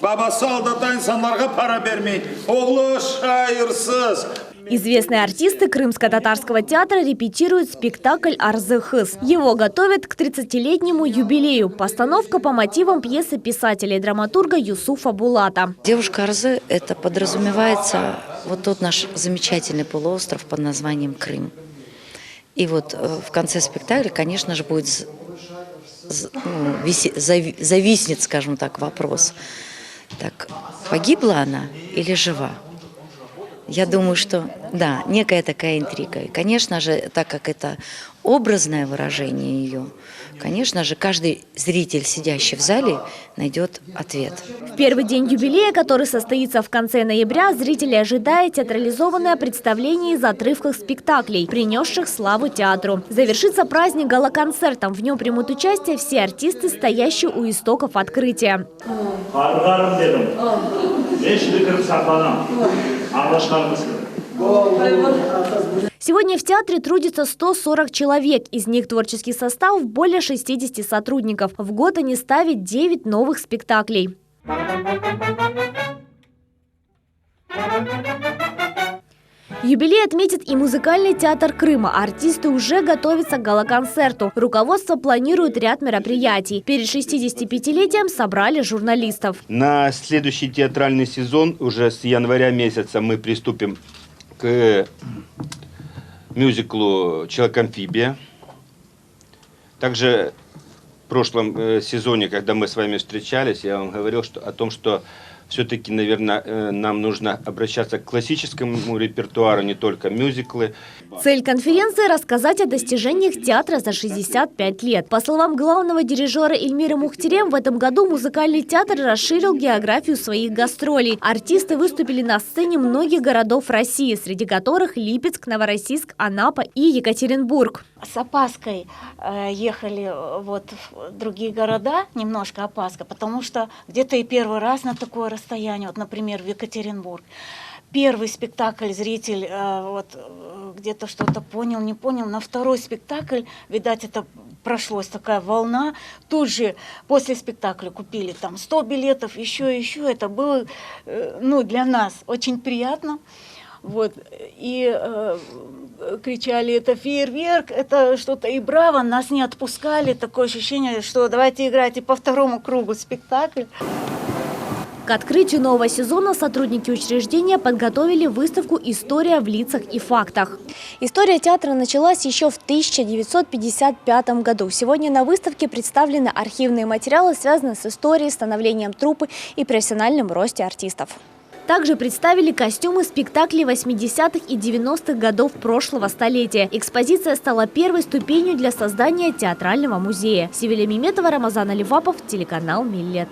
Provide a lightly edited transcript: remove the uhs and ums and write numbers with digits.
Babası aldatan insanlara para vermeyin. Oğlu şairsiz. Известные артисты Крымско-татарского театра репетируют спектакль «Арзы-хыз». Его готовят к 30-летнему юбилею. Постановка по мотивам пьесы писателя и драматурга Юсуфа Булата. «Девушка Арзы» – это подразумевается вот тот наш замечательный полуостров под названием Крым. И вот в конце спектакля, конечно же, будет зависнет, скажем так, вопрос. Так, погибла она или жива? Я думаю, что да, некая такая интрига. И, конечно же, так как это образное выражение ее, конечно же, каждый зритель, сидящий в зале, найдет ответ. В первый день юбилея, который состоится в конце ноября, зрители ожидают театрализованное представление из отрывков спектаклей, принесших славу театру. Завершится праздник гала-концертом. В нем примут участие все артисты, стоящие у истоков открытия. Сегодня в театре трудится 140 человек. Из них творческий состав более 60 сотрудников. В год они ставят 9 новых спектаклей. Юбилей отметит и музыкальный театр Крыма. Артисты уже готовятся к гала-концерту. Руководство планирует ряд мероприятий. Перед 65-летием собрали журналистов. На следующий театральный сезон, уже с января месяца, мы приступим к мюзиклу «Человек-амфибия». Также в прошлом сезоне, когда мы с вами встречались, я вам говорил о том, что все-таки, наверное, нам нужно обращаться к классическому репертуару, не только мюзиклы. Цель конференции – рассказать о достижениях театра за 65 лет. По словам главного дирижера Эльмиры Мухтерем, в этом году музыкальный театр расширил географию своих гастролей. Артисты выступили на сцене многих городов России, среди которых Липецк, Новороссийск, Анапа и Екатеринбург. С опаской ехали вот в другие города, немножко опаска, потому что где-то и первый раз на такое расстояние, вот, например, в Екатеринбург. Первый спектакль зритель вот где-то что-то понял, не понял. На второй спектакль, видать, это прошлась такая волна. Тут же после спектакля купили там 100 билетов, еще. Это было для нас очень приятно. Вот. И кричали, это фейерверк, это что-то и браво, нас не отпускали. Такое ощущение, что давайте играйте по второму кругу спектакль. К открытию нового сезона сотрудники учреждения подготовили выставку «История в лицах и фактах». История театра началась еще в 1955 году. Сегодня на выставке представлены архивные материалы, связанные с историей, становлением труппы и профессиональным росте артистов. Также представили костюмы спектаклей 80-х и 90-х годов прошлого столетия. Экспозиция стала первой ступенью для создания театрального музея. Севиля Меметова, Рамазан Аливапов, телеканал «Миллет».